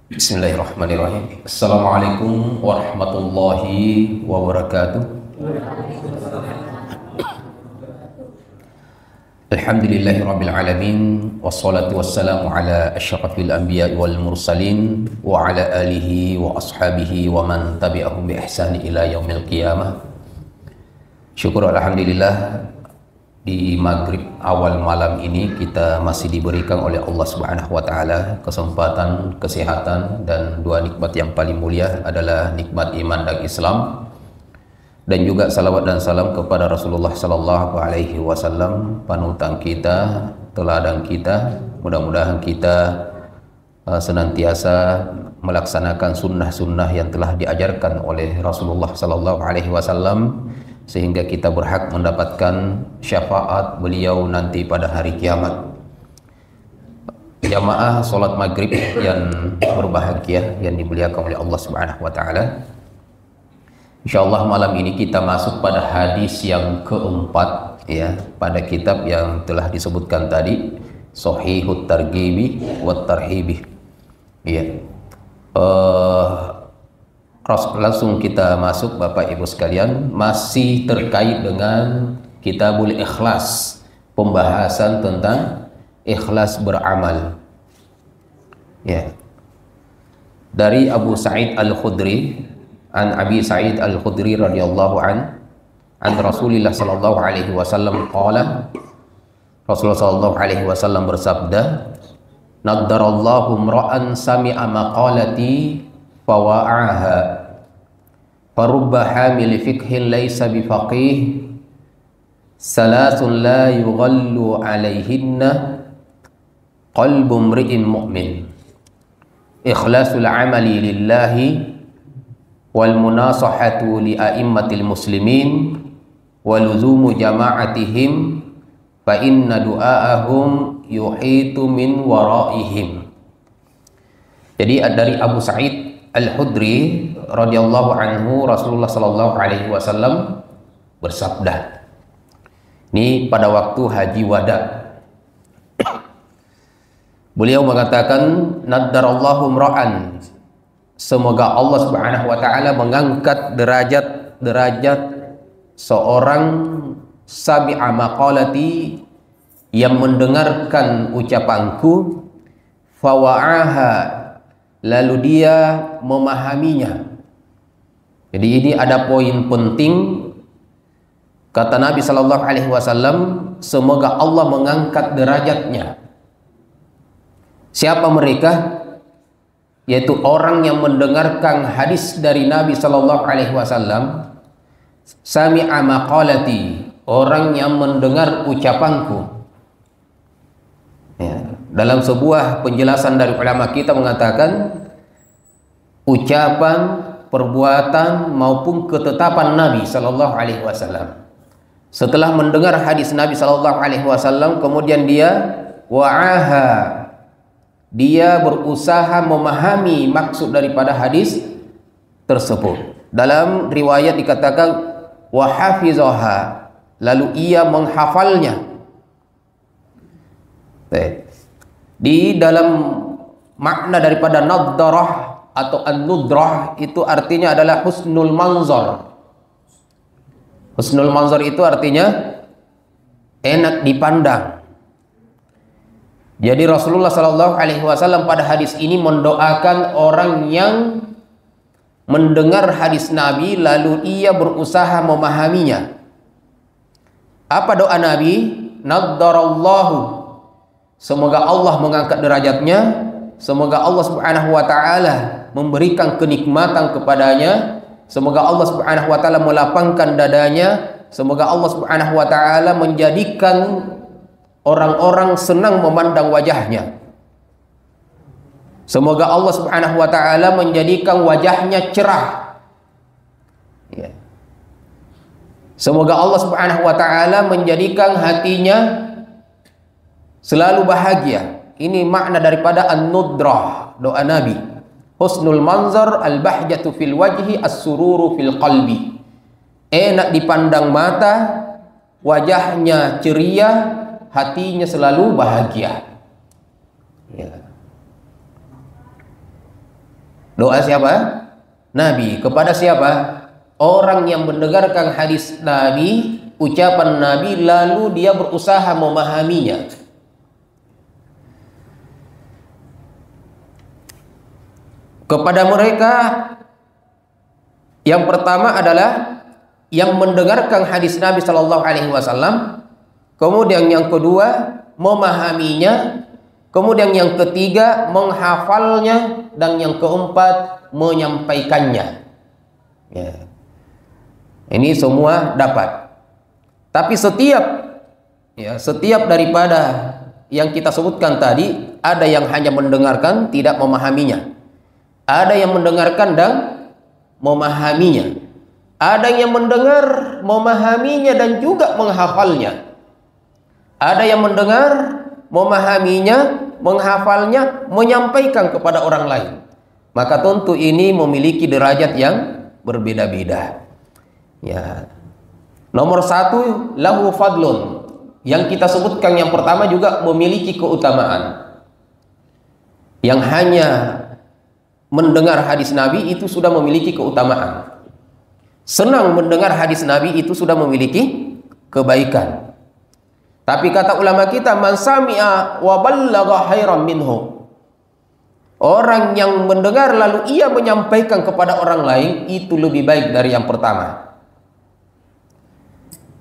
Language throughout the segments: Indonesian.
Bismillahirrahmanirrahim. Assalamualaikum warahmatullahi wabarakatuh. Alhamdulillahirabbil alamin wassalatu wassalamu ala asyrafil anbiya'i wal mursalin wa ala alihi wa ashabihi wa man tabi'ahum bi ihsani ila yaumil qiyamah. Syukur alhamdulillah di maghrib awal malam ini kita masih diberikan oleh Allah Subhanahu wa taala kesempatan, kesehatan, dan dua nikmat yang paling mulia adalah nikmat iman dan Islam, dan juga salawat dan salam kepada Rasulullah sallallahu alaihi wasallam, panutan kita, teladan kita. Mudah-mudahan kita senantiasa melaksanakan sunnah-sunnah yang telah diajarkan oleh Rasulullah sallallahu alaihi wasallam, sehingga kita berhak mendapatkan syafaat beliau nanti pada hari kiamat. Jamaah salat maghrib yang berbahagia, yang dimuliakan oleh Allah Subhanahu wa taala. Insyaallah malam ini kita masuk pada hadis yang keempat, ya, pada kitab yang telah disebutkan tadi, Shahihut Targhibi wat Tarhibi. Ya. Langsung kita masuk Bapak Ibu sekalian, masih terkait dengan Kitabul Ikhlas, pembahasan tentang ikhlas beramal. Ya. Dari Abu Sa'id Al-Khudri, an Abi Sa'id Al-Khudri radhiyallahu an Rasulillah sallallahu alaihi wasallam qala, Rasulullah sallallahu alaihi wasallam bersabda, naddarallahu imra'an sami'a maqalati fawa'aha farubba hamil fiqhin laysa bifaqih salasun la yughallu alaihinna qalbu mri'in mu'min ikhlasul amali lillahi wal munasahatu li a'immatil muslimin wa luzumu jama'atihim fa inna du'aahum yuhitu min waraihim. Jadi dari Abu Sa'id Al-Khudri radhiyallahu anhu, Rasulullah sallallahu alaihi wasallam bersabda. Ini pada waktu haji wada. Beliau mengatakan, naddarallahu imra'an, semoga Allah Subhanahu wa taala mengangkat derajat seorang sami'a maqalati, yang mendengarkan ucapanku, fawa'aha, lalu dia memahaminya. Jadi ini ada poin penting. Kata Nabi sallallahu alaihi wasallam, semoga Allah mengangkat derajatnya. Siapa mereka? Yaitu orang yang mendengarkan hadis dari Nabi sallallahu alaihi wasallam, sami'a maqalati, orang yang mendengar ucapanku. Ya. Dalam sebuah penjelasan dari ulama kita mengatakan, ucapan, perbuatan maupun ketetapan Nabi Sallallahu Alaihi Wasallam. Setelah mendengar hadis Nabi Sallallahu Alaihi Wasallam, kemudian dia wa'aha, dia berusaha memahami maksud daripada hadis tersebut. Dalam riwayat dikatakan wahafizaha, lalu ia menghafalnya. Di dalam makna daripada naddarah atau an-nudrah itu artinya adalah husnul manzar. Husnul manzar itu artinya enak dipandang. Jadi Rasulullah sallallahu alaihi wasallam pada hadis ini mendoakan orang yang mendengar hadis Nabi lalu ia berusaha memahaminya. Apa doa Nabi? Naddarallahu, semoga Allah mengangkat derajatnya, semoga Allah Subhanahu wa taala memberikan kenikmatan kepadanya, semoga Allah Subhanahu wa taala melapangkan dadanya, semoga Allah Subhanahu wa taala menjadikan orang-orang senang memandang wajahnya, semoga Allah Subhanahu wa taala menjadikan wajahnya cerah, ya. Semoga Allah Subhanahu wa taala menjadikan hatinya selalu bahagia. Ini makna daripada an-nudrah, doa Nabi. Husnul manzar, al-bahjatu fil wajhi, as-sururu fil qalbi. Enak dipandang mata, wajahnya ceria, hatinya selalu bahagia. Ya. Doa siapa? Nabi. Kepada siapa? Orang yang mendengarkan hadis Nabi, ucapan Nabi, lalu dia berusaha memahaminya. Kepada mereka, yang pertama adalah yang mendengarkan hadis Nabi Shallallahu Alaihi Wasallam, kemudian yang kedua memahaminya, kemudian yang ketiga menghafalnya, dan yang keempat menyampaikannya. Ya. Ini semua dapat. Tapi setiap daripada yang kita sebutkan tadi, ada yang hanya mendengarkan tidak memahaminya, ada yang mendengarkan dan memahaminya, ada yang mendengar, memahaminya dan juga menghafalnya, ada yang mendengar, memahaminya, menghafalnya, menyampaikan kepada orang lain. Maka tentu ini memiliki derajat yang berbeda-beda. Ya. Nomor satu, lahu fadlun. Yang kita sebutkan yang pertama juga memiliki keutamaan. Yang hanya mendengar hadis Nabi itu sudah memiliki keutamaan. Senang mendengar hadis Nabi itu sudah memiliki kebaikan. Tapi kata ulama kita, man sami'a wa ballagha khairan minhu. Orang yang mendengar lalu ia menyampaikan kepada orang lain itu lebih baik dari yang pertama.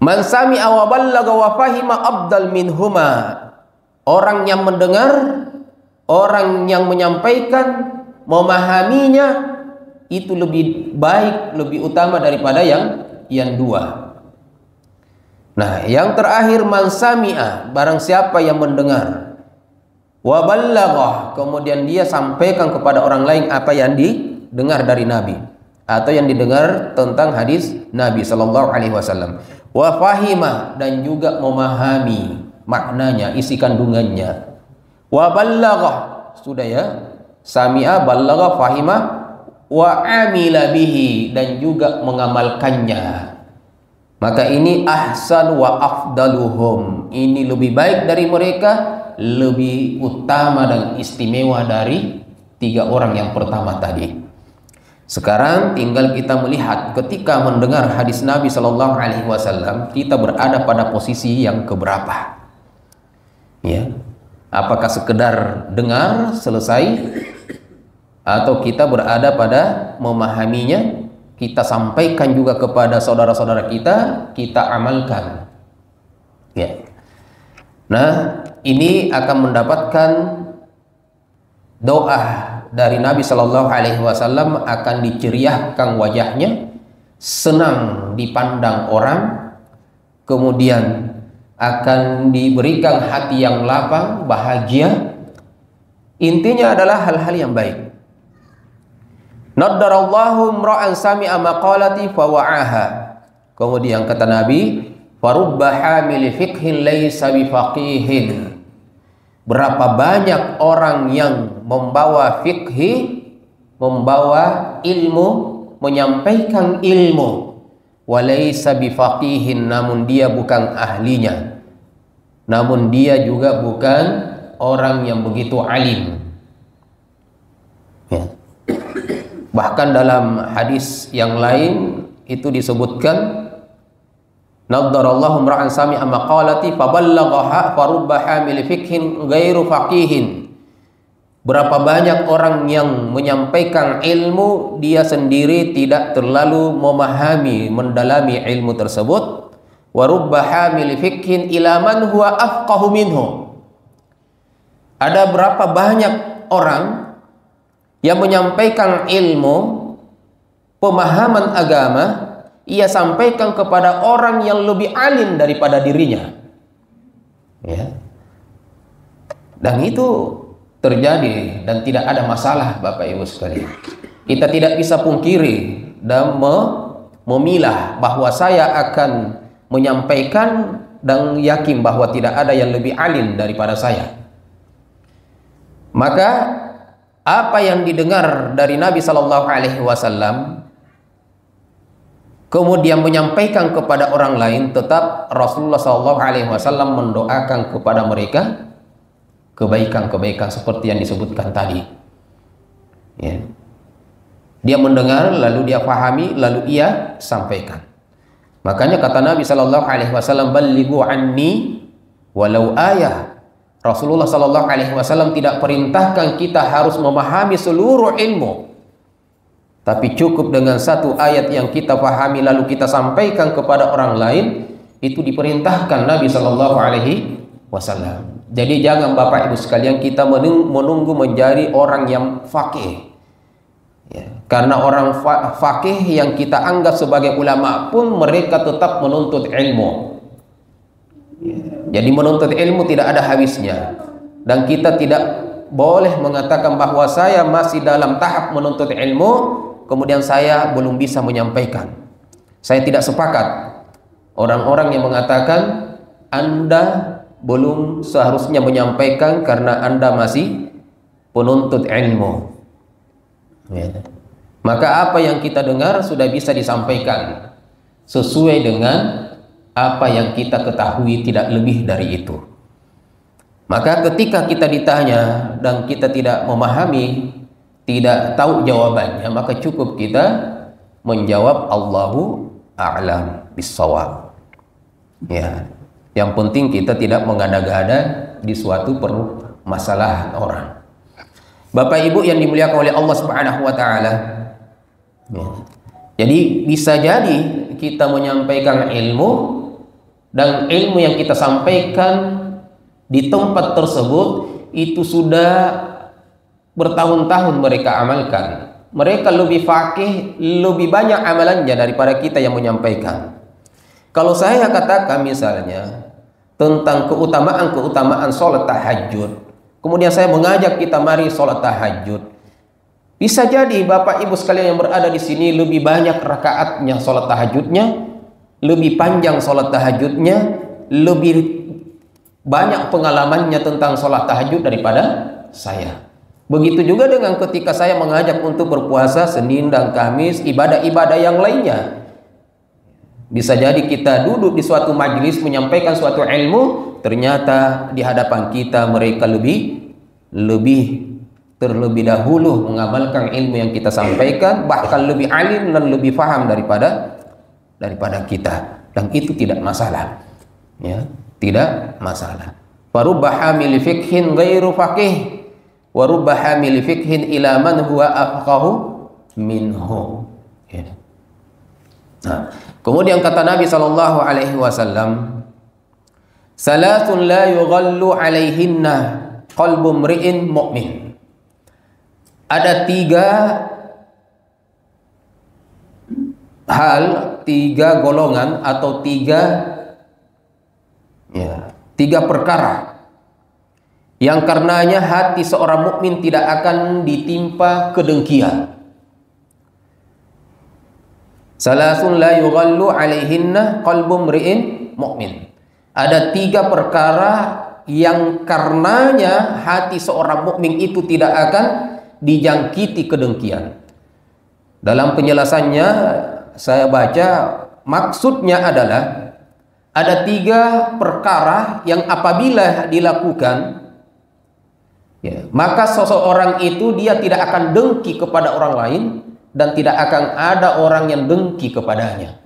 Man sami'a wa ballagha wa fahima afdal minhuma. Orang yang mendengar, orang yang menyampaikan, memahaminya itu lebih baik, lebih utama daripada yang dua. Nah, yang terakhir man sami'a, barang siapa yang mendengar, wa ballagha, kemudian dia sampaikan kepada orang lain apa yang didengar dari Nabi atau yang didengar tentang hadis Nabi sallallahu alaihi wasallam. Wa fahima, dan juga memahami maknanya, isi kandungannya. Wa ballagha, sudah ya. Sami'a, ballagha, fahima, wa amila bihi, dan juga mengamalkannya. Maka ini ahsan wa afdaluhum. Ini lebih baik dari mereka, lebih utama dan istimewa dari tiga orang yang pertama tadi. Sekarang tinggal kita melihat ketika mendengar hadis Nabi Shallallahu Alaihi Wasallam, kita berada pada posisi yang keberapa? Ya, apakah sekedar dengar selesai, atau kita berada pada memahaminya, kita sampaikan juga kepada saudara-saudara kita, kita amalkan. Ya. Nah, ini akan mendapatkan doa dari Nabi Shallallahu Alaihi Wasallam, akan diceriahkan wajahnya, senang dipandang orang, kemudian akan diberikan hati yang lapang, bahagia. Intinya adalah hal-hal yang baik. Naddarallahu imra'an sami'a maqalati fawa'aha. Kemudian kata Nabi, farubba hamil fiqhin laysa bifaqihin. Berapa banyak orang yang membawa fikhi, membawa ilmu, menyampaikan ilmu, walaysa bifaqihin, namun dia bukan ahlinya, namun dia juga bukan orang yang begitu alim. Ya. Bahkan dalam hadis yang lain itu disebutkan, naddarallahu imra'an sami'a maqalati faballaghaha farubba hamil fiqhin ghairu faqihin. Berapa banyak orang yang menyampaikan ilmu, dia sendiri tidak terlalu memahami, mendalami ilmu tersebut. Wa rubba hamil fiqhin ila man huwa afqahu minhu. Ada berapa banyak orang yang menyampaikan ilmu, pemahaman agama, ia sampaikan kepada orang yang lebih alim daripada dirinya. Ya. Dan itu terjadi dan tidak ada masalah, Bapak Ibu sekalian. Kita tidak bisa pungkiri dan memilah bahwa saya akan menyampaikan dan yakin bahwa tidak ada yang lebih alim daripada saya. Maka apa yang didengar dari Nabi Shallallahu Alaihi Wasallam kemudian menyampaikan kepada orang lain, tetap Rasulullah Shallallahu Alaihi Wasallam mendoakan kepada mereka kebaikan-kebaikan seperti yang disebutkan tadi. Ya. Dia mendengar, lalu dia pahami, lalu ia sampaikan. Makanya kata Nabi Shallallahu Alaihi Wasallam, "Ballighu anni walau ayah." Rasulullah Shallallahu Alaihi Wasallam tidak perintahkan kita harus memahami seluruh ilmu, tapi cukup dengan satu ayat yang kita pahami lalu kita sampaikan kepada orang lain, itu diperintahkan Nabi Shallallahu Alaihi Wasallam. Jadi jangan Bapak Ibu sekalian kita menunggu menjadi orang yang faqih. Ya, karena orang faqih yang kita anggap sebagai ulama pun mereka tetap menuntut ilmu. Ya, jadi menuntut ilmu tidak ada habisnya, dan kita tidak boleh mengatakan bahwa saya masih dalam tahap menuntut ilmu, kemudian saya belum bisa menyampaikan. Saya tidak sepakat orang-orang yang mengatakan Anda belum seharusnya menyampaikan karena Anda masih penuntut ilmu. Ya. Maka apa yang kita dengar sudah bisa disampaikan sesuai dengan apa yang kita ketahui, tidak lebih dari itu. Maka ketika kita ditanya dan kita tidak memahami, tidak tahu jawabannya, maka cukup kita menjawab Allahu a'lam bissawab. Ya, yang penting kita tidak mengada-gada di suatu permasalahan orang. Bapak Ibu yang dimuliakan oleh Allah Subhanahu wa taala. Ya. Jadi bisa jadi kita menyampaikan ilmu, dan ilmu yang kita sampaikan di tempat tersebut itu sudah bertahun-tahun mereka amalkan. Mereka lebih faqih, lebih banyak amalannya daripada kita yang menyampaikan. Kalau saya katakan misalnya tentang keutamaan sholat tahajud, kemudian saya mengajak kita mari sholat tahajud, bisa jadi Bapak Ibu sekalian yang berada di sini lebih banyak rakaatnya sholat tahajudnya, lebih panjang sholat tahajudnya, lebih banyak pengalamannya tentang sholat tahajud daripada saya. Begitu juga dengan ketika saya mengajak untuk berpuasa Senin dan Kamis, ibadah-ibadah yang lainnya. Bisa jadi kita duduk di suatu majelis menyampaikan suatu ilmu, ternyata di hadapan kita mereka terlebih dahulu mengamalkan ilmu yang kita sampaikan, bahkan lebih alim dan lebih paham daripada kita, dan itu tidak masalah. Ya, tidak masalah. Farubba hamil fiqhin ghairu faqih wa rubba hamil fiqhin ila man huwa afqahu minhu. Ya. Nah, kemudian kata Nabi sallallahu alaihi wasallam, "Salasun la yughallu alaihinna qalbu mri'in mu'min." Ada tiga golongan atau tiga perkara yang karenanya hati seorang mukmin tidak akan ditimpa kedengkian. Salasun la yughallu alaihinna qalbu mri'in mu'min. Ada tiga perkara yang karenanya hati seorang mukmin itu tidak akan dijangkiti kedengkian. Dalam penjelasannya saya baca, maksudnya adalah ada tiga perkara yang apabila dilakukan, ya, maka seseorang itu dia tidak akan dengki kepada orang lain, dan tidak akan ada orang yang dengki kepadanya.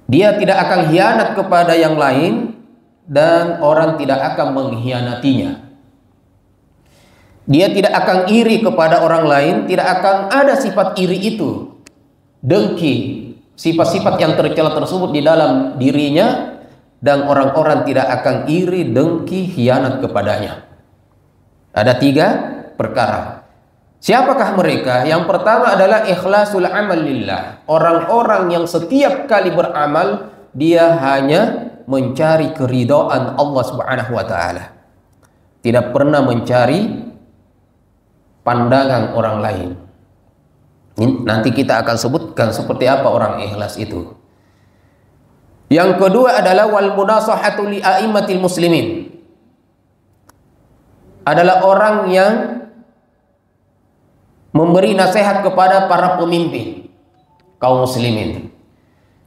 Dia tidak akan hianat kepada yang lain, dan orang tidak akan mengkhianatinya. Dia tidak akan iri kepada orang lain, tidak akan ada sifat iri itu, dengki, sifat-sifat yang tercela tersebut di dalam dirinya, dan orang-orang tidak akan iri, dengki, khianat kepadanya. Ada tiga perkara. Siapakah mereka? Yang pertama adalah ikhlasul amal lillah. Orang-orang yang setiap kali beramal dia hanya mencari keridhaan Allah Subhanahu wa taala. Tidak pernah mencari pandangan orang lain. Nanti kita akan sebutkan seperti apa orang ikhlas itu. Yang kedua adalah wal munasahatu li a'immatil muslimin. Adalah orang yang memberi nasihat kepada para pemimpin kaum muslimin.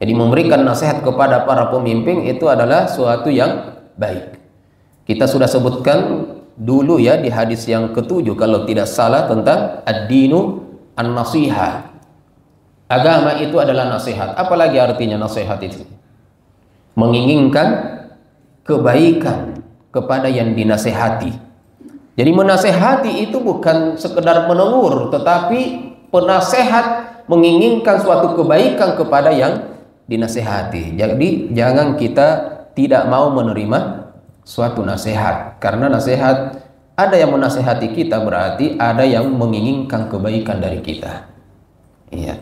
Jadi memberikan nasihat kepada para pemimpin itu adalah suatu yang baik. Kita sudah sebutkan dulu ya di hadis yang ketujuh kalau tidak salah tentang ad-dinu an-nasiha. Agama itu adalah nasihat. Apalagi artinya nasihat itu? Menginginkan kebaikan kepada yang dinasehati. Jadi menasehati itu bukan sekedar menegur, tetapi penasehat menginginkan suatu kebaikan kepada yang dinasehati. Jadi jangan kita tidak mau menerima suatu nasihat, karena nasihat, ada yang menasehati kita berarti ada yang menginginkan kebaikan dari kita. Iya.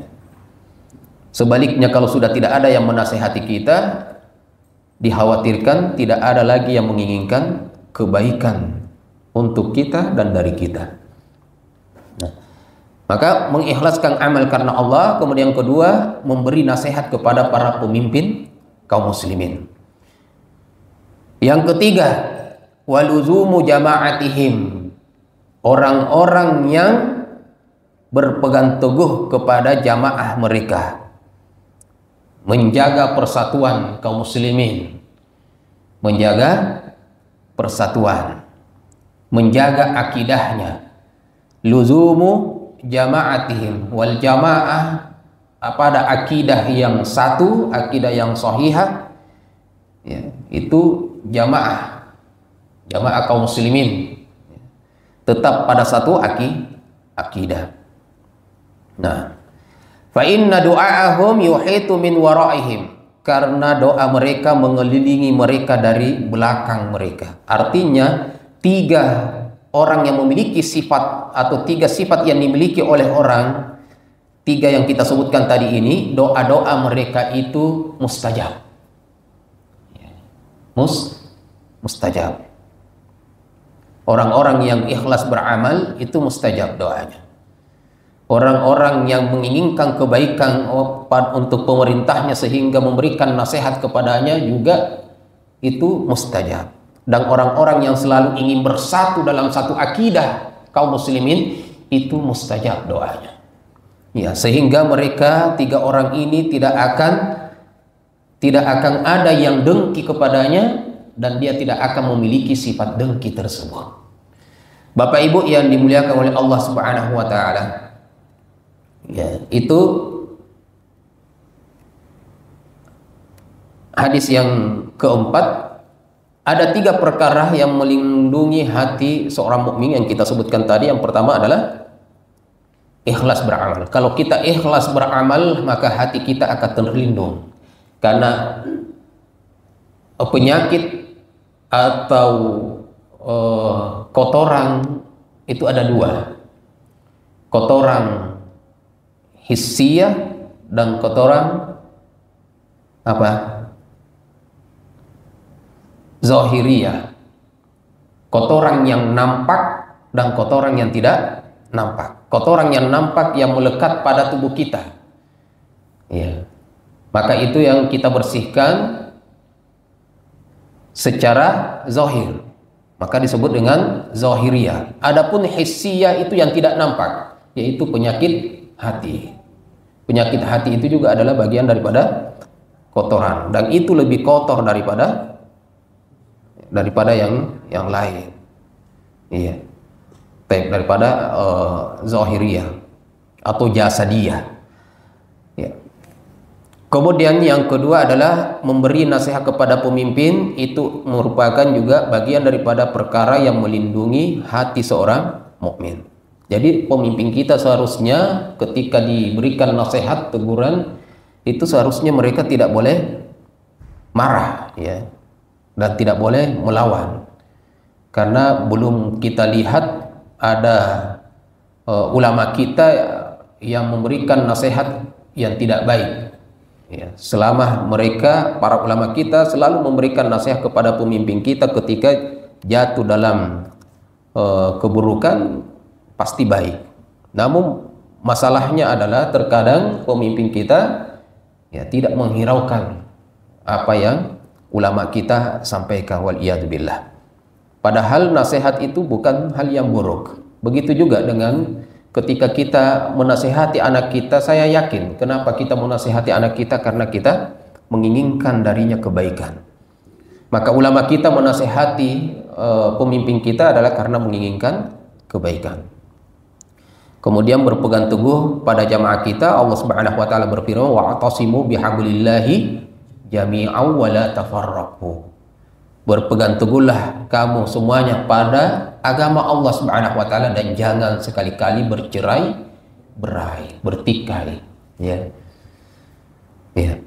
Sebaliknya kalau sudah tidak ada yang menasehati kita, dikhawatirkan tidak ada lagi yang menginginkan kebaikan untuk kita dan dari kita. Nah, maka mengikhlaskan amal karena Allah. Kemudian kedua, memberi nasihat kepada para pemimpin kaum muslimin. Yang ketiga, waluzumu jama'atihim, orang-orang yang berpegang teguh kepada jamaah mereka, menjaga persatuan kaum muslimin, menjaga persatuan, menjaga akidahnya. Luzumu jama'atihim, wal jamaah pada akidah yang satu, akidah yang sahihah, ya, itu jamaah kaum muslimin, tetap pada satu akidah. Nah, fa inna du'aahum yuhitu min waraihim, karena doa mereka mengelilingi mereka dari belakang mereka. Artinya tiga orang yang memiliki sifat atau tiga sifat yang dimiliki oleh orang, tiga yang kita sebutkan tadi ini, doa-doa mereka itu mustajab. Mustajab. Orang-orang yang ikhlas beramal itu mustajab doanya. Orang-orang yang menginginkan kebaikan untuk pemerintahnya sehingga memberikan nasihat kepadanya juga itu mustajab. Dan orang-orang yang selalu ingin bersatu dalam satu akidah kaum muslimin itu mustajab doanya. Ya, sehingga mereka tiga orang ini tidak akan ada yang dengki kepadanya, dan dia tidak akan memiliki sifat dengki tersebut. Bapak Ibu yang dimuliakan oleh Allah Subhanahu wa taala, ya, itu hadis yang keempat. Ada tiga perkara yang melindungi hati seorang mukmin yang kita sebutkan tadi. Yang pertama adalah ikhlas beramal. Kalau kita ikhlas beramal, maka hati kita akan terlindung. Karena penyakit atau kotoran itu ada dua. Kotoran hissiyah dan kotoran apa? Zahiriyah. Kotoran yang nampak dan kotoran yang tidak nampak. Kotoran yang nampak yang melekat pada tubuh kita, ya, maka itu yang kita bersihkan secara zahir, maka disebut dengan zahiriyah. Adapun hissiyah itu yang tidak nampak, yaitu penyakit hati. Penyakit hati itu juga adalah bagian daripada kotoran, dan itu lebih kotor daripada yang lain. Iya. Daripada zahiriyah atau jasadiyah. Ya. Kemudian yang kedua adalah memberi nasihat kepada pemimpin. Itu merupakan juga bagian daripada perkara yang melindungi hati seorang mukmin. Jadi pemimpin kita seharusnya ketika diberikan nasihat, teguran, itu seharusnya mereka tidak boleh marah, ya, dan tidak boleh melawan, karena belum kita lihat ada ulama kita yang memberikan nasihat yang tidak baik, ya. Selama mereka, para ulama kita selalu memberikan nasihat kepada pemimpin kita ketika jatuh dalam keburukan, pasti baik. Namun masalahnya adalah terkadang pemimpin kita, ya, tidak menghiraukan apa yang ulama kita sampaikan, waliyadzubillah. Padahal nasihat itu bukan hal yang buruk. Begitu juga dengan ketika kita menasihati anak kita. Saya yakin kenapa kita menasihati anak kita, karena kita menginginkan darinya kebaikan. Maka ulama kita menasihati pemimpin kita adalah karena menginginkan kebaikan. Kemudian berpegang teguh pada jamaah kita. Allah Subhanahu wa taala berfirman, wa'tasimu bihablillahi jami'an wa la tafarraqu. Berpegang teguhlah kamu semuanya pada agama Allah Subhanahu wa taala dan jangan sekali-kali bercerai-berai, bertikai, ya. Ya.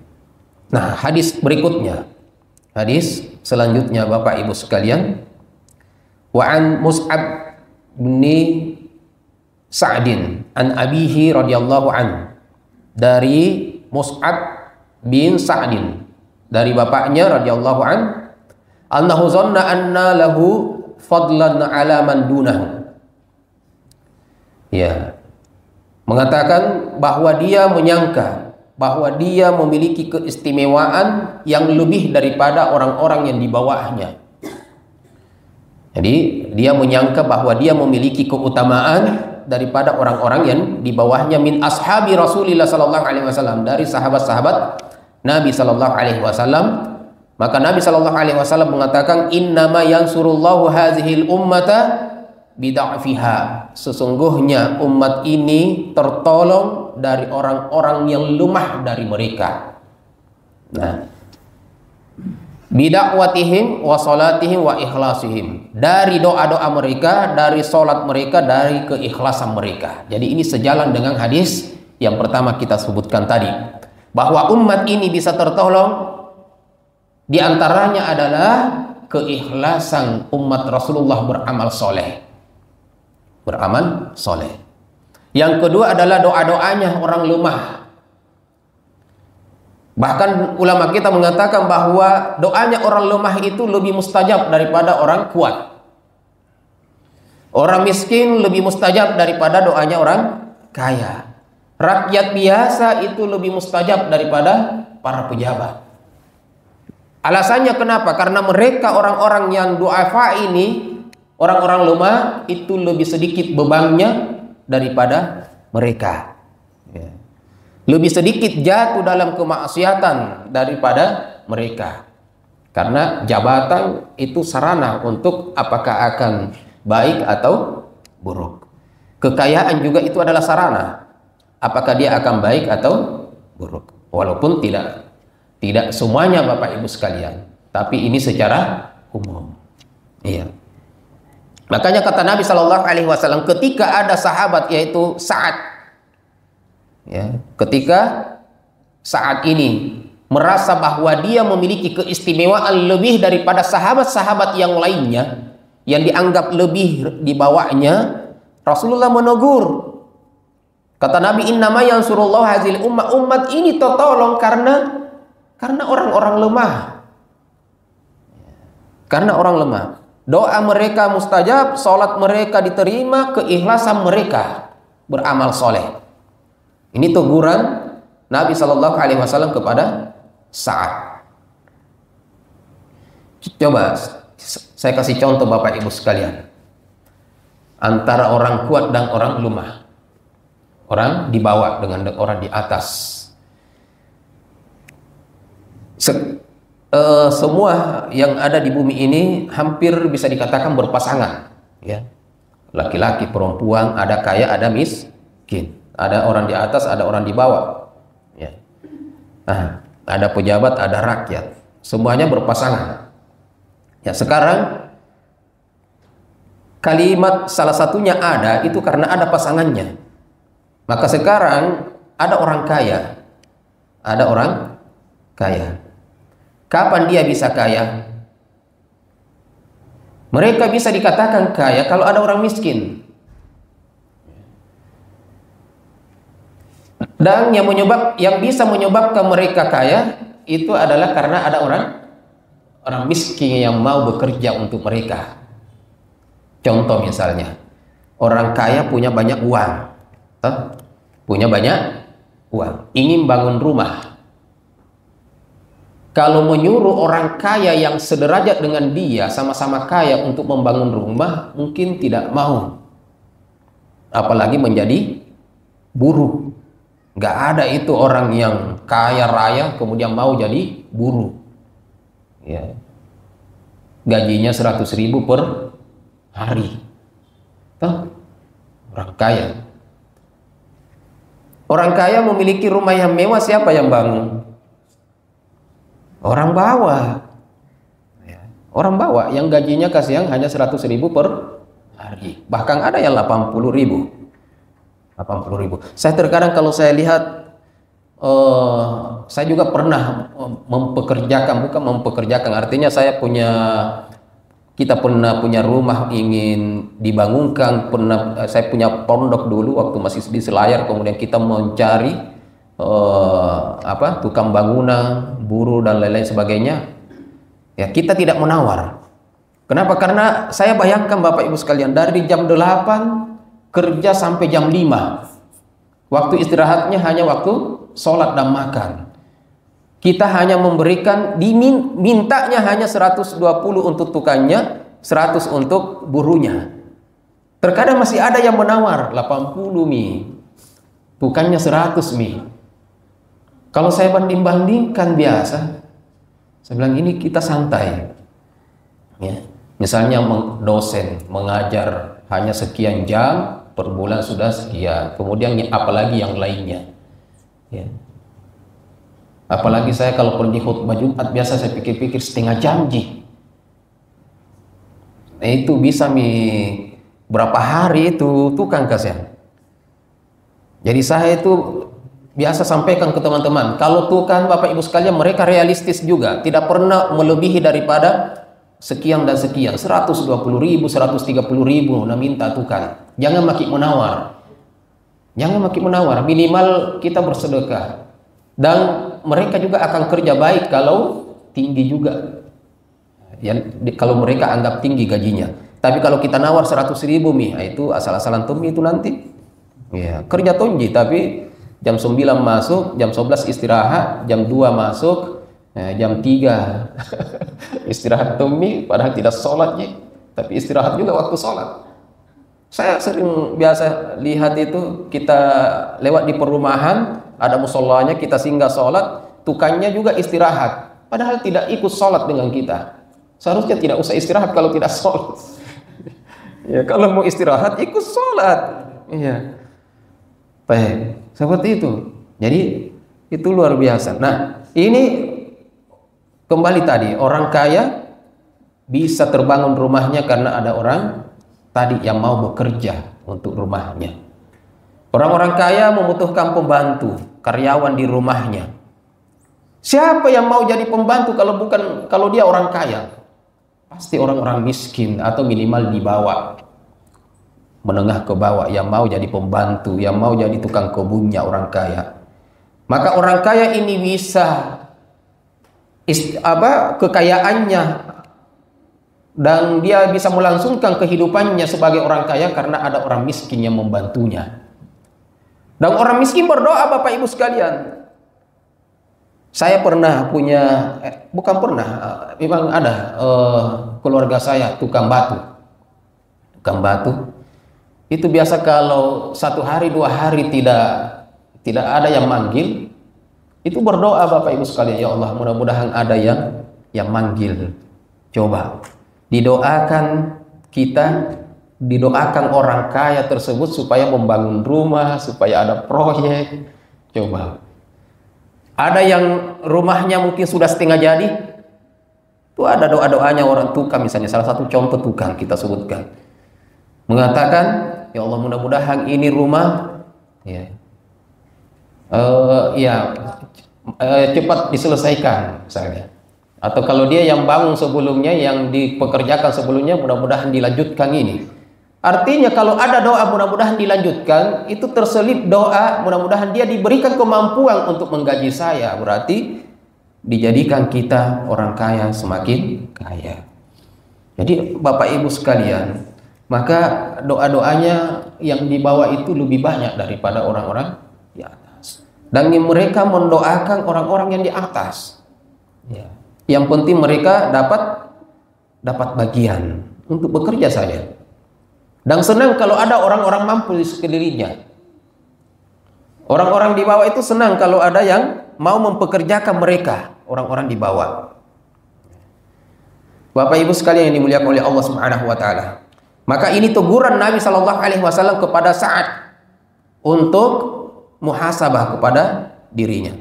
Nah, hadis berikutnya. Hadis selanjutnya Bapak Ibu sekalian, wa an Mus'ab bin Sa'din an abihi radhiyallahu an, dari Mus'ab bin Sa'din dari bapaknya radhiyallahu an, annahu zanna anna lahu fadlan ala man dunahu. Ya, mengatakan bahwa dia menyangka bahwa dia memiliki keistimewaan yang lebih daripada orang-orang yang di bawahnya. Jadi dia menyangka bahwa dia memiliki keutamaan daripada orang-orang yang di bawahnya, min ashabi Rasulillah sallallahu alaihi wasallam, dari sahabat-sahabat Nabi sallallahu alaihi wasallam. Maka Nabi sallallahu alaihi wasallam mengatakan, innama yansurullahu hazihil ummata bida'fiha, sesungguhnya umat ini tertolong dari orang-orang yang lemah dari mereka. Nah, bidakwatihim wa salatihim wa ikhlasihim, dari doa-doa mereka, dari salat mereka, dari keikhlasan mereka. Jadi ini sejalan dengan hadis yang pertama kita sebutkan tadi, bahwa umat ini bisa tertolong di antaranya adalah keikhlasan umat Rasulullah beramal soleh. Beramal soleh. Yang kedua adalah doa-doanya orang lemah. Bahkan ulama kita mengatakan bahwa doanya orang lemah itu lebih mustajab daripada orang kuat. Orang miskin lebih mustajab daripada doanya orang kaya. Rakyat biasa itu lebih mustajab daripada para pejabat. Alasannya kenapa? Karena mereka orang-orang yang du'afa ini, orang-orang lemah itu lebih sedikit bebannya daripada mereka. Ya. Lebih sedikit jatuh dalam kemaksiatan daripada mereka. Karena jabatan itu sarana untuk apakah akan baik atau buruk. Kekayaan juga itu adalah sarana apakah dia akan baik atau buruk. Walaupun tidak semuanya Bapak Ibu sekalian, tapi ini secara umum. Iya. Makanya kata Nabi Shallallahu Alaihi Wasallam, ketika ada sahabat yaitu Sa'ad, ya, ketika Sa'ad ini merasa bahwa dia memiliki keistimewaan lebih daripada sahabat-sahabat yang lainnya yang dianggap lebih di bawahnya, Rasulullah menegur. Kata Nabi, innama yansurullahu hazil umat ini tertolong karena orang-orang lemah. Karena orang lemah. Doa mereka mustajab, salat mereka diterima, keikhlasan mereka beramal soleh. Ini teguran Nabi Shallallahu Alaihi Wasallam kepada Sa'ad. Coba saya kasih contoh Bapak Ibu sekalian, antara orang kuat dan orang lemah, orang di bawah dengan orang di atas. Semua yang ada di bumi ini hampir bisa dikatakan berpasangan, ya. Laki-laki, perempuan, ada kaya, ada miskin, ada orang di atas, ada orang di bawah, ya. Nah, ada pejabat, ada rakyat, semuanya berpasangan. Ya, sekarang kalimat salah satunya ada itu karena ada pasangannya. Maka sekarang ada orang kaya, ada orang kaya. Kapan dia bisa kaya? Mereka bisa dikatakan kaya kalau ada orang miskin. Dan yang bisa menyebabkan mereka kaya itu adalah karena ada orang miskin yang mau bekerja untuk mereka. Contoh misalnya, orang kaya punya banyak uang, ingin bangun rumah. Kalau menyuruh orang kaya yang sederajat dengan dia, sama-sama kaya untuk membangun rumah, mungkin tidak mau. Apalagi menjadi buruh. Nggak ada itu orang yang kaya raya kemudian mau jadi buruh. Ya. gajinya 100.000 per hari. Tuh, orang kaya. Orang kaya memiliki rumah yang mewah, siapa yang bangun? Orang bawah. Orang bawah yang gajinya kasihan hanya 100.000 per hari. Bahkan ada yang 80.000. 80.000. Saya terkadang kalau saya lihat, saya juga pernah bukan mempekerjakan, artinya kita pernah punya rumah ingin dibangunkan, saya punya pondok dulu waktu masih di Selayar, kemudian kita mencari tukang bangunan, buruh dan lain-lain sebagainya. Ya, kita tidak menawar. Kenapa? Karena saya bayangkan Bapak Ibu sekalian, dari jam 8 kerja sampai jam 5. Waktu istirahatnya hanya waktu sholat dan makan. Kita hanya memberikan, mintanya hanya 120 untuk tukangnya, 100 untuk buruhnya. Terkadang masih ada yang menawar 80 mi, tukangnya 100 mi. Kalau saya banding-bandingkan biasa, saya bilang ini kita santai. Ya. Misalnya dosen mengajar hanya sekian jam, per bulan sudah sekian. Kemudian apalagi yang lainnya. Ya. Apalagi saya kalau pergi khutbah Jumat, biasa saya pikir-pikir setengah jam ji. Nah, itu bisa berapa hari itu tukang kasihan. Jadi saya itu biasa sampaikan ke teman-teman, kalau tukang Bapak Ibu sekalian mereka realistis juga, tidak pernah melebihi daripada sekian dan sekian, 120.000, 130.000, nah minta tukang. Jangan makin menawar. Jangan makin menawar, minimal kita bersedekah. Dan mereka juga akan kerja baik kalau tinggi juga. Ya, kalau mereka anggap tinggi gajinya. Tapi kalau kita nawar 100.000 itu asal-asalan Tommy itu nanti. Ya, kerja tonji tapi jam 9 masuk, jam 11 istirahat, jam 2 masuk, jam 3 istirahat Tommy, padahal tidak sholat ya, tapi istirahat juga waktu sholat. Saya sering biasa lihat itu, kita lewat di perumahan, ada musolanya, kita singgah sholat, tukangnya juga istirahat, padahal tidak ikut sholat dengan kita. Seharusnya tidak usah istirahat kalau tidak sholat. Ya, kalau mau istirahat ikut sholat. Iya. Baik, seperti itu. Jadi itu luar biasa. Nah, ini kembali tadi, orang kaya bisa terbangun rumahnya karena ada orang tadi yang mau bekerja untuk rumahnya. Orang-orang kaya membutuhkan pembantu, karyawan di rumahnya. Siapa yang mau jadi pembantu kalau dia orang kaya? Pasti orang-orang miskin atau minimal di bawah, menengah ke bawah, yang mau jadi pembantu, yang mau jadi tukang kebunnya orang kaya. Maka orang kaya ini bisa kekayaannya, dan dia bisa melangsungkan kehidupannya sebagai orang kaya karena ada orang miskin yang membantunya. Dan orang miskin berdoa, Bapak Ibu sekalian. Saya pernah punya, bukan pernah, memang ada keluarga saya tukang batu. Tukang batu itu biasa kalau 1 hari 2 hari tidak ada yang manggil, itu berdoa Bapak Ibu sekalian, ya Allah mudah-mudahan ada yang manggil. Coba didoakan kita, didoakan orang kaya tersebut supaya membangun rumah, supaya ada proyek. Coba ada yang rumahnya mungkin sudah setengah jadi, itu ada doa-doanya orang tukang, misalnya salah satu contoh tukang kita sebutkan, mengatakan, ya Allah mudah-mudahan ini rumah cepat diselesaikan misalnya. Atau kalau dia yang bangun sebelumnya, yang dipekerjakan sebelumnya, mudah-mudahan dilanjutkan ini. Artinya kalau ada doa mudah-mudahan dilanjutkan, itu terselip doa mudah-mudahan dia diberikan kemampuan untuk menggaji saya. Berarti dijadikan kita orang kaya semakin kaya. Jadi Bapak Ibu sekalian, maka doa-doanya yang di bawah itu lebih banyak daripada orang-orang di atas. Dan mereka mendoakan orang-orang yang di atas. Ya. Yang penting mereka dapat bagian untuk bekerja saja. Dan senang kalau ada orang-orang mampu di sekelilingnya. Orang-orang di bawah itu senang kalau ada yang mau mempekerjakan mereka, orang-orang di bawah. Bapak Ibu sekalian yang dimuliakan oleh Allah Subhanahu wa taala. Maka ini teguran Nabi sallallahu alaihi wasallam kepada Sa'ad untuk muhasabah kepada dirinya.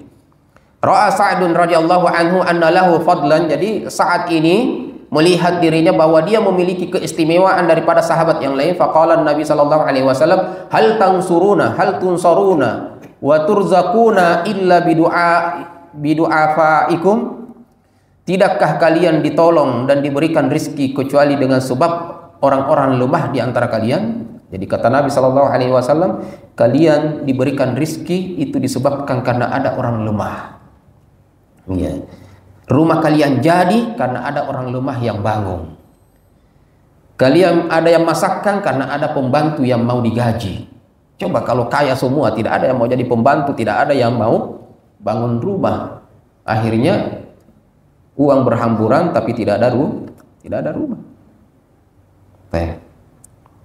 Ra'a Sa'dun radhiyallahu anhu anna lahu fadlan. Jadi Sa'ad ini melihat dirinya bahwa dia memiliki keistimewaan daripada sahabat yang lain. Faqala Nabi sallallahu alaihi wasallam, "Hal tansuruna, hal tunsaruna wa turzakuna illa bidu'afaikum?" Tidakkah kalian ditolong dan diberikan rizki kecuali dengan sebab orang-orang lemah di antara kalian? Jadi kata Nabi sallallahu alaihi wasallam, kalian diberikan rizki itu disebabkan karena ada orang lemah. Ya. Rumah kalian jadi karena ada orang lemah yang bangun. Kalian ada yang masakkan karena ada pembantu yang mau digaji. Coba kalau kaya semua, tidak ada yang mau jadi pembantu, tidak ada yang mau bangun rumah. Akhirnya uang berhamburan tapi tidak ada rumah.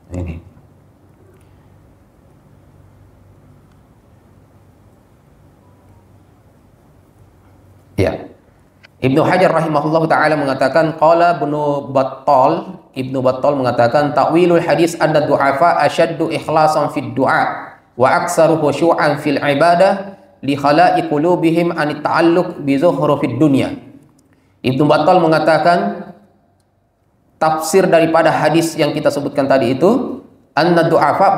Ini. Ya. Ibnu Hajar rahimahullah taala mengatakan qala Ibnu Battal mengatakan ta'wilul hadis anna du'afa asyaddu ikhlasan fid du'a wa aktsaru khusyu'an fil ibadah li khala'i qulubihim an ta'alluq bi zuhrufid dunya. Ibnu Battal mengatakan tafsir daripada hadis yang kita sebutkan tadi itu, anna du'afa,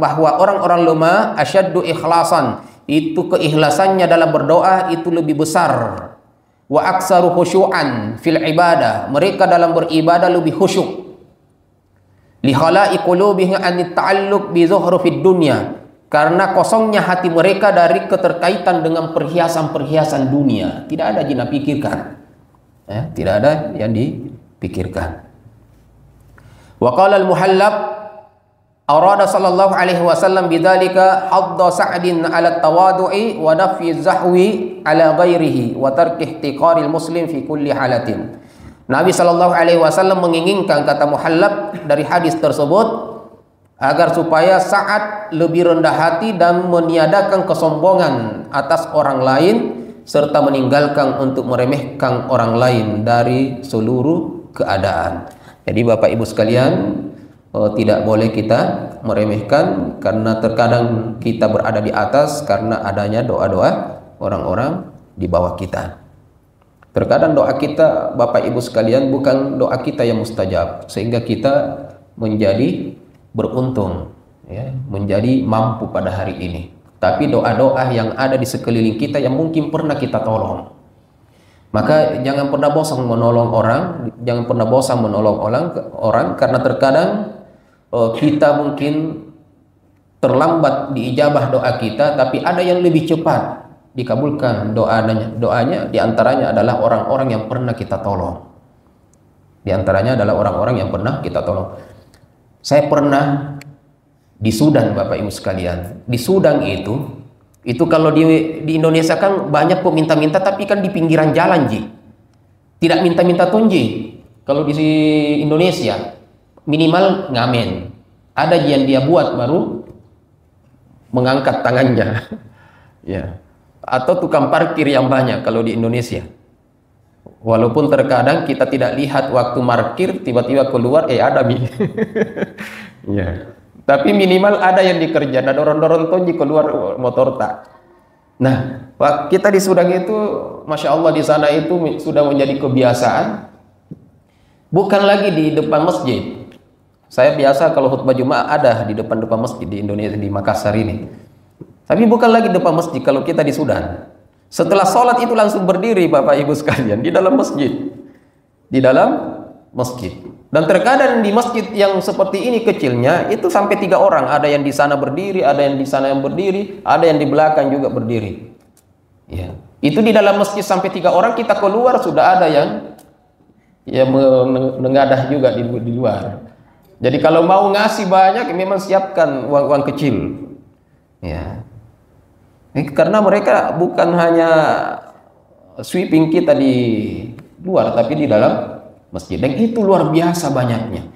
bahwa orang-orang lemah asyaddu ikhlasan, itu keikhlasannya dalam berdoa itu lebih besar. Wa aksaru khusyu'an fil ibadah, mereka dalam beribadah lebih khusyuk. Li khala'i qulubihim an ta'alluq bi zuhrufid dunya, karena kosongnya hati mereka dari keterkaitan dengan perhiasan-perhiasan dunia. Tidak ada yang dipikirkan. Tidak ada yang dipikirkan. Wa qala al-Muhallab arada sallallahu alaihi wasallam bidzalika hadda Sa'din ala tawadu'i wa nafi zahwi ala ghairihi wa tarki ihtiqaril muslim fi kulli halatin. Nabi sallallahu alaihi wasallam menginginkan, kata Muhallab dari hadis tersebut, agar supaya Sa'ad lebih rendah hati dan meniadakan kesombongan atas orang lain serta meninggalkan untuk meremehkan orang lain dari seluruh keadaan. Jadi Bapak Ibu sekalian, tidak boleh kita meremehkan, karena terkadang kita berada di atas karena adanya doa-doa orang-orang di bawah kita. Terkadang doa kita, Bapak Ibu sekalian, bukan doa kita yang mustajab, sehingga kita menjadi beruntung, ya, menjadi mampu pada hari ini. Tapi doa-doa yang ada di sekeliling kita yang mungkin pernah kita tolong. Maka jangan pernah bosan menolong orang, jangan pernah bosan menolong orang, karena terkadang kita mungkin terlambat diijabah doa kita, tapi ada yang lebih cepat dikabulkan doanya. Diantaranya adalah orang-orang yang pernah kita tolong. Diantaranya adalah orang-orang yang pernah kita tolong. Saya pernah di Sudan, Bapak Ibu sekalian. Di Sudan itu kalau di Indonesia kan banyak peminta-minta, tapi kan di pinggiran jalan, Ji. Tidak minta-minta tunji. Kalau di Indonesia minimal ngamen. Ada yang dia buat baru mengangkat tangannya. Ya. Atau tukang parkir yang banyak kalau di Indonesia. Walaupun terkadang kita tidak lihat waktu parkir, tiba-tiba keluar ada mi. Ya. Tapi minimal ada yang dikerja, ada dorong-dorong tonji keluar motor tak. Nah, kita di Sudan itu, Masya Allah, di sana itu sudah menjadi kebiasaan. Bukan lagi di depan masjid. Saya biasa kalau khutbah Jumat ada di depan masjid di Indonesia, di Makassar ini. Tapi bukan lagi depan masjid kalau kita di Sudan. Setelah sholat itu langsung berdiri, Bapak Ibu sekalian, di dalam masjid. Di dalam masjid. Dan terkadang di masjid yang seperti ini kecilnya itu sampai 3 orang. Ada yang di sana berdiri, ada yang di sana yang berdiri, ada yang di belakang juga berdiri. Ya. Itu di dalam masjid sampai 3 orang, kita keluar sudah ada yang menengadah juga di luar. Jadi kalau mau ngasih banyak, memang siapkan uang kecil. Ya. Karena mereka bukan hanya sweeping kita di luar, tapi di dalam masjid. Dan itu luar biasa banyaknya.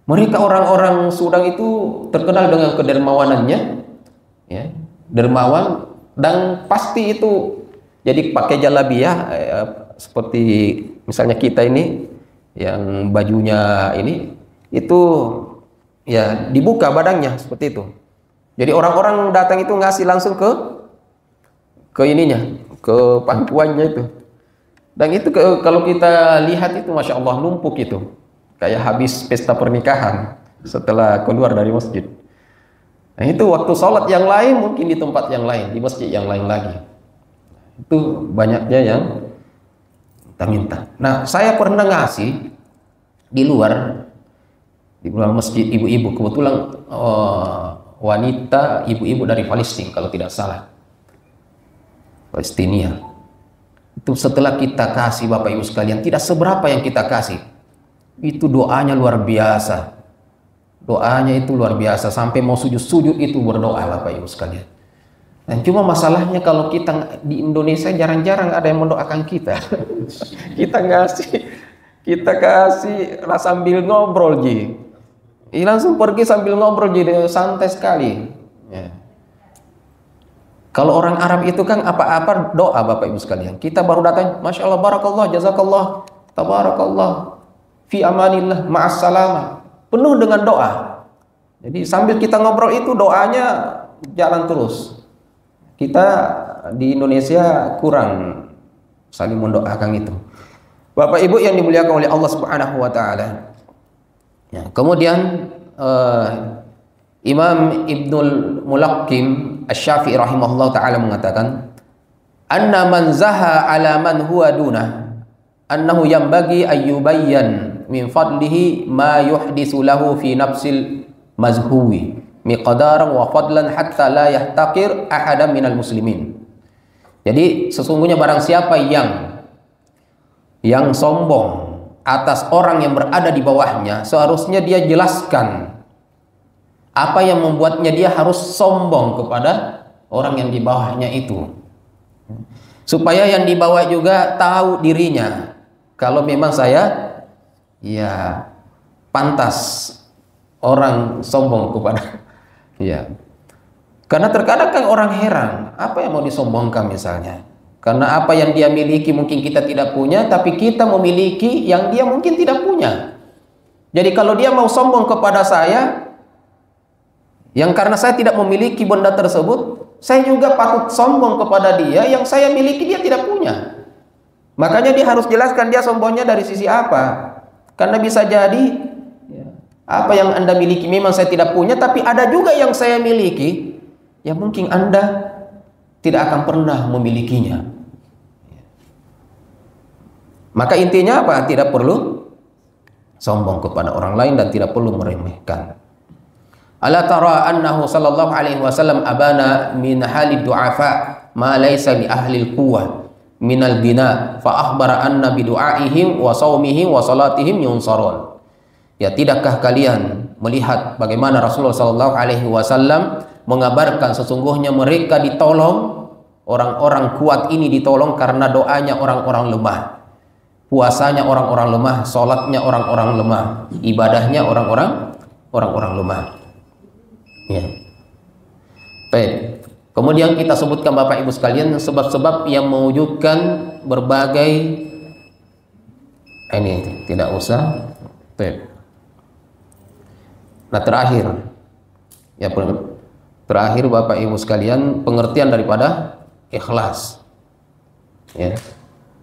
Mereka orang-orang Sudan itu terkenal dengan kedermawanannya, ya, dermawan, dan pasti itu jadi pakai jalabiyah, seperti misalnya kita ini yang bajunya ini itu ya dibuka badannya seperti itu. Jadi orang-orang datang itu ngasih langsung ke ininya, ke pangkuannya itu. Dan itu kalau kita lihat itu Masya Allah numpuk itu, kayak habis pesta pernikahan setelah keluar dari masjid. Nah itu waktu sholat yang lain mungkin di tempat yang lain, di masjid yang lain lagi. Itu banyaknya yang minta. Nah saya pernah ngasih di luar masjid ibu-ibu, kebetulan wanita ibu-ibu dari Palestina kalau tidak salah, Palestina. Itu setelah kita kasih Bapak Ibu sekalian, tidak seberapa yang kita kasih, itu doanya luar biasa. Doanya itu luar biasa, sampai mau sujud-sujud itu berdoa Bapak Ibu sekalian. Dan cuma masalahnya kalau kita di Indonesia jarang-jarang ada yang mendoakan kita. kita kasih sambil ngobrol ji. Langsung pergi sambil ngobrol jadi santai sekali. Ya. Kalau orang Arab itu kan apa-apa doa Bapak Ibu sekalian. Kita baru datang, Masya Allah, barakallah, jazakallah, tabarakallah, fi amanillah, ma'assalamah. Penuh dengan doa. Jadi sambil kita ngobrol itu doanya jalan terus. Kita di Indonesia kurang saling mendoakan itu. Bapak Ibu yang dimuliakan oleh Allah Subhanahu wa taala. Ya, kemudian Imam Ibnul Mulaqim Asy-Syafi'i rahimahullah taala mengatakan, "Anna man zaha 'ala man huwa dunah, annahu yanbaghi ayyubayyan min fadlihi ma yuhdisu lahu fi nafsil mazhuwi miqdaran wa fadlan hatta la yahtaqir ahadan minal muslimin." Jadi sesungguhnya barang siapa yang sombong atas orang yang berada di bawahnya, seharusnya dia jelaskan apa yang membuatnya dia harus sombong kepada orang yang di bawahnya itu, supaya yang di bawah juga tahu dirinya, kalau memang saya ya pantas orang sombong kepada ya. Karena terkadang kan orang heran, apa yang mau disombongkan misalnya? Karena apa yang dia miliki mungkin kita tidak punya, tapi kita memiliki yang dia mungkin tidak punya. Jadi kalau dia mau sombong kepada saya, yang karena saya tidak memiliki benda tersebut, saya juga patut sombong kepada dia yang saya miliki dia tidak punya. Makanya dia harus jelaskan dia sombongnya dari sisi apa. Karena bisa jadi apa yang Anda miliki memang saya tidak punya, tapi ada juga yang saya miliki yang mungkin Anda tidak akan pernah memilikinya. Maka intinya apa? Tidak perlu sombong kepada orang lain dan tidak perlu meremehkan. Ala tara annahu sallallahu alaihi wasallam abana min halid du'afa ma laysa li ahli al-quwwah minal bina fa akhbara anna bi du'aihim wa shaumihim wa salatihim yunsarun. Ya, tidakkah kalian melihat bagaimana Rasulullah sallallahu alaihi wasallam mengabarkan sesungguhnya mereka ditolong, orang-orang kuat ini ditolong karena doanya orang-orang lemah, puasanya orang-orang lemah, sholatnya orang-orang lemah, ibadahnya orang-orang lemah. Ya. Baik. Kemudian kita sebutkan Bapak Ibu sekalian sebab-sebab yang mewujudkan berbagai ini tidak usah. Baik. Nah terakhir ya, terakhir Bapak Ibu sekalian, pengertian daripada ikhlas. Ya.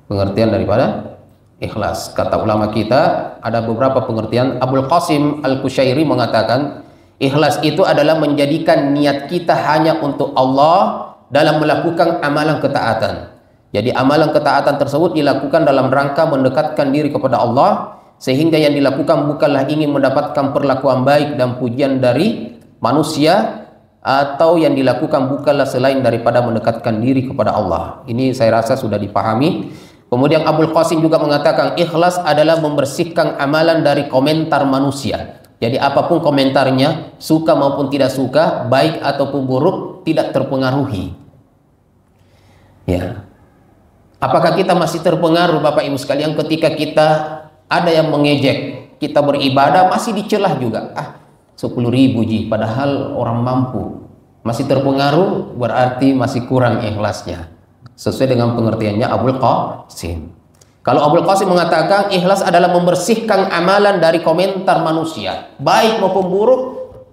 Pengertian daripada ikhlas. Kata ulama kita ada beberapa pengertian. Abul Qasim Al-Kusyairi mengatakan, ikhlas itu adalah menjadikan niat kita hanya untuk Allah dalam melakukan amalan ketaatan. Jadi amalan ketaatan tersebut dilakukan dalam rangka mendekatkan diri kepada Allah, sehingga yang dilakukan bukanlah ingin mendapatkan perlakuan baik dan pujian dari manusia, atau yang dilakukan bukanlah selain daripada mendekatkan diri kepada Allah. Ini saya rasa sudah dipahami. Kemudian Abul Qasim juga mengatakan ikhlas adalah membersihkan amalan dari komentar manusia. Jadi apapun komentarnya, suka maupun tidak suka, baik ataupun buruk, tidak terpengaruhi. Ya. Apakah kita masih terpengaruh Bapak Ibu sekalian ketika kita ada yang mengejek kita beribadah, masih dicelah juga? 10.000 ji, padahal orang mampu. Masih terpengaruh, berarti masih kurang ikhlasnya. Sesuai dengan pengertiannya Abul Qasim. Kalau Abul Qasim mengatakan ikhlas adalah membersihkan amalan dari komentar manusia, baik maupun buruk,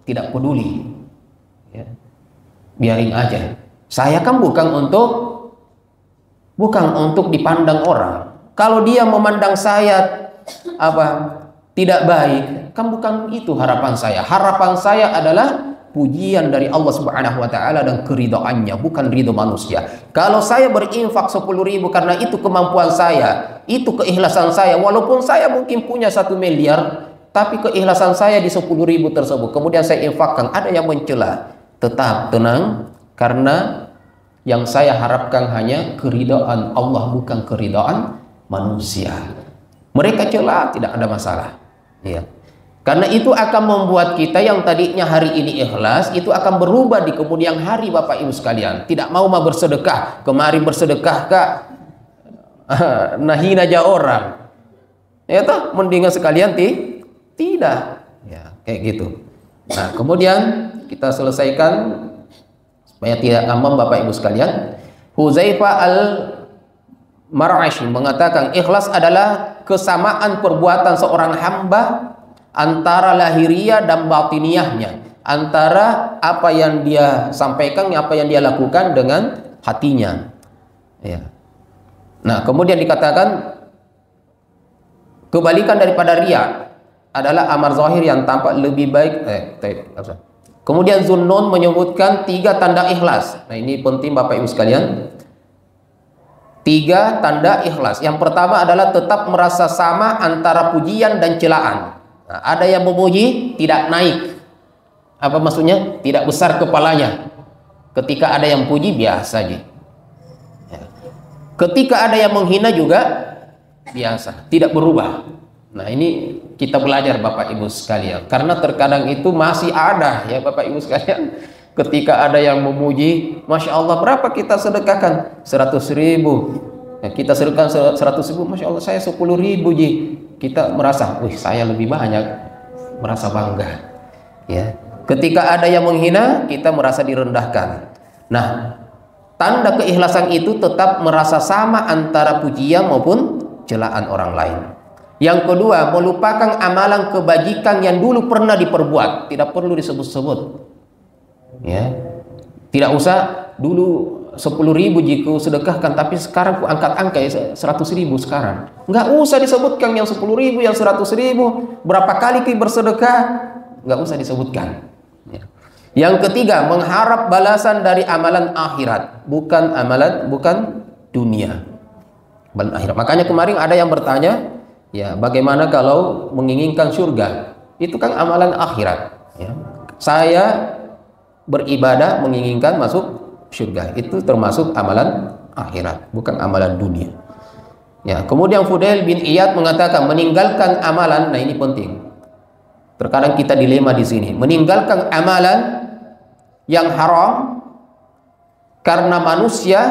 tidak peduli. Ya. Biarin aja. Saya kan bukan untuk dipandang orang. Kalau dia memandang saya tidak baik, kan bukan itu harapan saya. Harapan saya adalah pujian dari Allah Subhanahu wa taala dan keridhaannya, bukan ridho manusia. Kalau saya berinfak 10.000 karena itu kemampuan saya, itu keikhlasan saya, walaupun saya mungkin punya 1 miliar, tapi keikhlasan saya di 10.000 tersebut, kemudian saya infakkan, ada yang mencela. Tetap tenang, karena yang saya harapkan hanya keridhaan Allah, bukan keridhaan manusia. Mereka cela, tidak ada masalah. Ya. Karena itu akan membuat kita yang tadinya hari ini ikhlas, itu akan berubah di kemudian hari, Bapak Ibu sekalian. Tidak mau bersedekah, kemarin bersedekah kak, nahin aja orang. Ya toh, mendingan sekalian tidak. Ya, kayak gitu. Nah, kemudian kita selesaikan supaya tidak ngambang, Bapak Ibu sekalian. Huzaifah al-Mar'ashi mengatakan ikhlas adalah kesamaan perbuatan seorang hamba antara lahiriah dan batiniyahnya, antara apa yang dia sampaikan, apa yang dia lakukan dengan hatinya. Ya. Nah, kemudian dikatakan kebalikan daripada riya adalah amal zahir yang tampak lebih baik. Kemudian Zunnun menyebutkan 3 tanda ikhlas. Nah, ini penting Bapak Ibu sekalian. 3 tanda ikhlas. Yang pertama adalah tetap merasa sama antara pujian dan celaan. Nah, ada yang memuji tidak naik. Apa maksudnya? Tidak besar kepalanya. Ketika ada yang puji biasa aja. Ya. Ketika ada yang menghina juga biasa, tidak berubah. Nah, ini kita belajar Bapak Ibu sekalian. Karena terkadang itu masih ada ya Bapak Ibu sekalian. Ketika ada yang memuji, Masya Allah, berapa kita sedekahkan? 100.000. Ya, kita sedekahkan 100.000, Masya Allah saya 10.000 ji. Kita merasa, wih saya lebih banyak, merasa bangga. Ya. Ketika ada yang menghina, kita merasa direndahkan. Nah, tanda keikhlasan itu tetap merasa sama antara pujian maupun celaan orang lain. Yang kedua, melupakan amalan kebajikan yang dulu pernah diperbuat, tidak perlu disebut-sebut. Ya, tidak usah dulu 10.000 jika sedekahkan, tapi sekarang ku angkat-angkat ya 100.000 sekarang. Nggak usah disebutkan yang 10.000, yang 100.000, berapa kali kita bersedekah, nggak usah disebutkan. Ya. Yang ketiga, mengharap balasan dari amalan akhirat, bukan dunia. Amalan akhirat. Makanya kemarin ada yang bertanya, ya bagaimana kalau menginginkan surga? Itu kan amalan akhirat. Ya. Saya beribadah menginginkan masuk surga, itu termasuk amalan akhirat, bukan amalan dunia. Ya, kemudian Fudail bin Iyad mengatakan meninggalkan amalan, nah ini penting. Terkadang kita dilema di sini, meninggalkan amalan yang haram karena manusia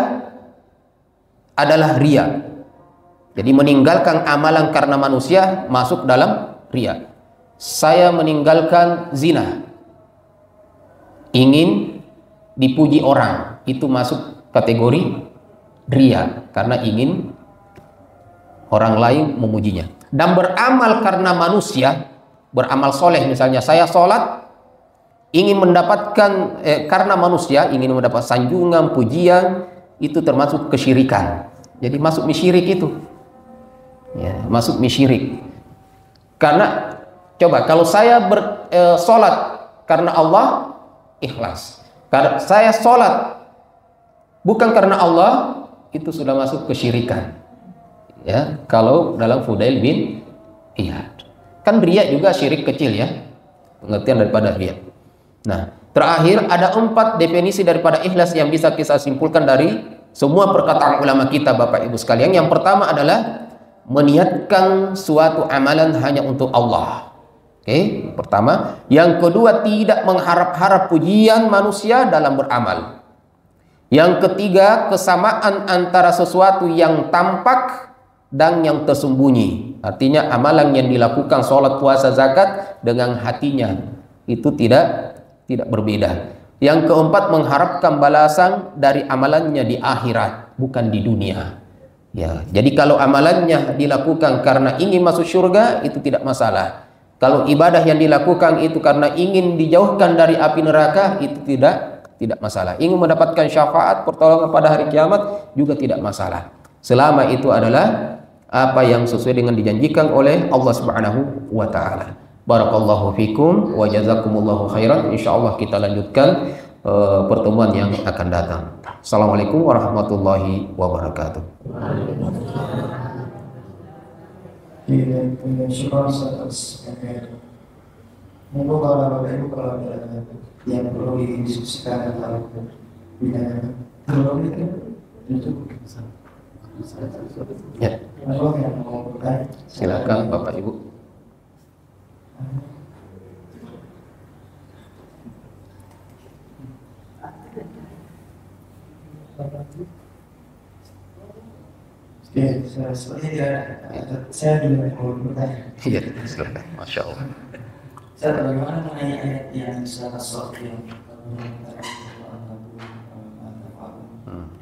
adalah riya. Jadi meninggalkan amalan karena manusia masuk dalam riya. Saya meninggalkan zina, ingin dipuji orang, itu masuk kategori riya karena ingin orang lain memujinya. Dan beramal karena manusia, beramal soleh, misalnya saya sholat ingin mendapatkan karena manusia ingin mendapat sanjungan, pujian, itu termasuk kesyirikan. Jadi masuk misyirik itu. Ya, masuk misyirik. Karena coba kalau saya sholat karena Allah, ikhlas. Karena saya sholat bukan karena Allah, itu sudah masuk kesyirikan. Ya, kalau dalam Fudail bin Iyad. Kan riya juga syirik kecil ya, pengertian daripada riya. Nah, terakhir ada 4 definisi daripada ikhlas yang bisa kita simpulkan dari semua perkataan ulama kita, Bapak Ibu sekalian. Yang pertama adalah meniatkan suatu amalan hanya untuk Allah. Oke, pertama. Yang kedua, tidak mengharap-harap pujian manusia dalam beramal. Yang ketiga, kesamaan antara sesuatu yang tampak dan yang tersembunyi. Artinya amalan yang dilakukan sholat, puasa, zakat dengan hatinya itu tidak berbeda. Yang keempat, mengharapkan balasan dari amalannya di akhirat, bukan di dunia. Ya, jadi kalau amalannya dilakukan karena ingin masuk surga itu tidak masalah. Kalau ibadah yang dilakukan itu karena ingin dijauhkan dari api neraka itu tidak masalah. Ingin mendapatkan syafaat pertolongan pada hari kiamat juga tidak masalah. Selama itu adalah apa yang sesuai dengan dijanjikan oleh Allah Subhanahu wa taala. Barakallahu fikum wa jazakumullahu khairan. Insyaallah kita lanjutkan pertemuan yang akan datang. Assalamualaikum warahmatullahi wabarakatuh. Syukur atas monggo kalau Bapak Ibu kalau ada yang perlu didiskusikan atau bidang itu ya. Silakan Bapak Ibu. Ya, sepertinya saya juga mau bertanya. Iya, silakan. Masya Allah. Saya bagaimana mengenai ayat yang salah satu yang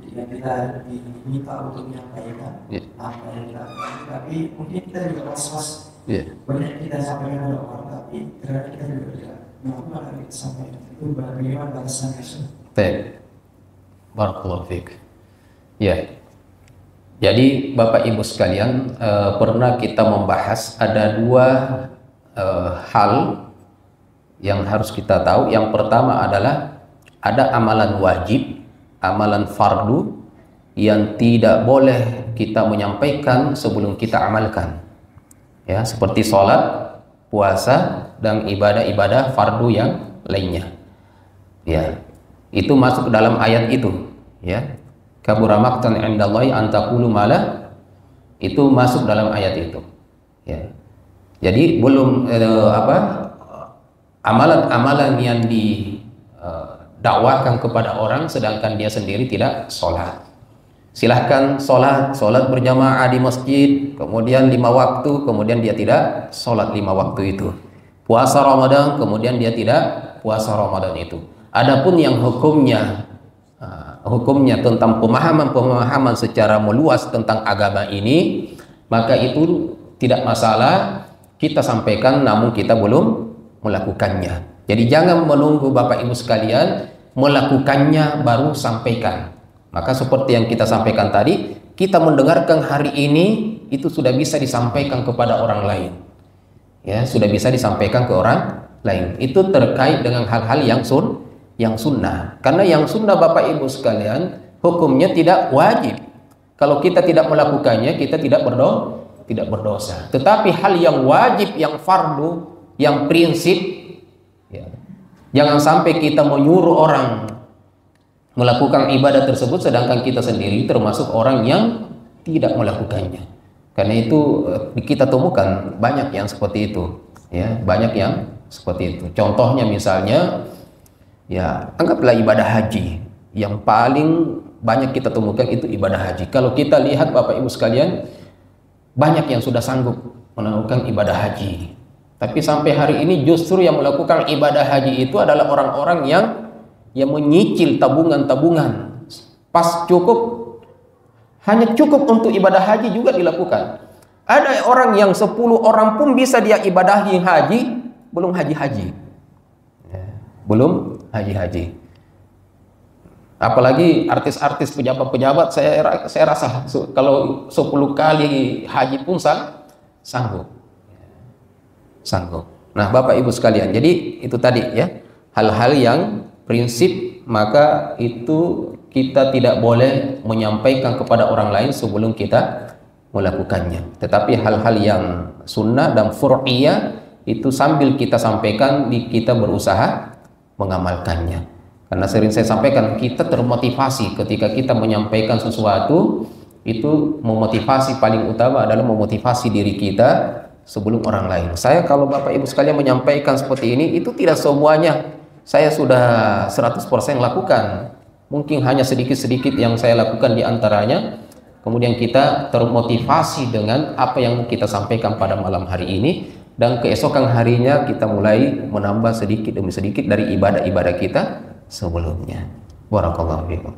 jika kita diminta untuk menyampaikan apa yang kita lakukan, tapi mungkin kita juga was-was. Banyak kita sampaikan kepada orang, tapi ternyata kita juga tidak melakukan apa yang kita sampaikan. Itu bagaimana balasannya? Baik. Barakallahu fiik. Ya. Jadi Bapak Ibu sekalian, pernah kita membahas ada dua hal yang harus kita tahu. Yang pertama adalah ada amalan wajib, amalan fardu yang tidak boleh kita menyampaikan sebelum kita amalkan. Ya, seperti sholat, puasa, dan ibadah-ibadah fardu yang lainnya. Ya, itu masuk dalam ayat itu. Ya. Kabura maqtan 'indallahi an taqulu ma la, itu masuk dalam ayat itu. Ya. Jadi belum amalan-amalan yang didakwakan kepada orang sedangkan dia sendiri tidak sholat. Silahkan sholat berjamaah di masjid, kemudian 5 waktu, kemudian dia tidak sholat 5 waktu itu. Puasa Ramadan, kemudian dia tidak puasa Ramadan itu. Adapun yang hukumnya tentang pemahaman secara meluas tentang agama ini, maka itu tidak masalah kita sampaikan namun kita belum melakukannya. Jadi jangan menunggu Bapak Ibu sekalian melakukannya baru sampaikan. Maka seperti yang kita sampaikan tadi, kita mendengarkan hari ini itu sudah bisa disampaikan kepada orang lain. Ya, sudah bisa disampaikan ke orang lain. Itu terkait dengan hal-hal yang sunnah. Karena yang sunnah Bapak Ibu sekalian hukumnya tidak wajib. Kalau kita tidak melakukannya kita tidak berdosa. Tetapi hal yang wajib, yang fardu, yang prinsip, ya, jangan sampai kita menyuruh orang melakukan ibadah tersebut sedangkan kita sendiri termasuk orang yang tidak melakukannya. Karena itu kita temukan banyak yang seperti itu. Ya, banyak yang seperti itu. Contohnya misalnya, ya, anggaplah ibadah haji. Yang paling banyak kita temukan itu ibadah haji. Kalau kita lihat Bapak Ibu sekalian, banyak yang sudah sanggup melakukan ibadah haji. Tapi sampai hari ini justru yang melakukan ibadah haji itu adalah orang-orang yang menyicil tabungan-tabungan. Pas hanya cukup untuk ibadah haji juga dilakukan. Ada orang yang 10 orang pun bisa dia ibadahi haji, belum haji-haji. Belum haji-haji. Apalagi artis-artis, pejabat-pejabat, saya rasa kalau 10 kali haji pun sanggup. Nah, Bapak Ibu sekalian, jadi itu tadi ya, hal-hal yang prinsip, maka itu kita tidak boleh menyampaikan kepada orang lain sebelum kita melakukannya. Tetapi hal-hal yang sunnah dan fur'iyah itu sambil kita sampaikan, kita berusaha mengamalkannya. Karena sering saya sampaikan, kita termotivasi ketika kita menyampaikan sesuatu, itu memotivasi paling utama adalah memotivasi diri kita sebelum orang lain. Saya kalau Bapak Ibu sekalian menyampaikan seperti ini, itu tidak semuanya saya sudah 100% lakukan. Mungkin hanya sedikit-sedikit yang saya lakukan di antaranya. Kemudian kita termotivasi dengan apa yang kita sampaikan pada malam hari ini, dan keesokan harinya kita mulai menambah sedikit demi sedikit dari ibadah-ibadah kita sebelumnya. Barakallahu fiikum.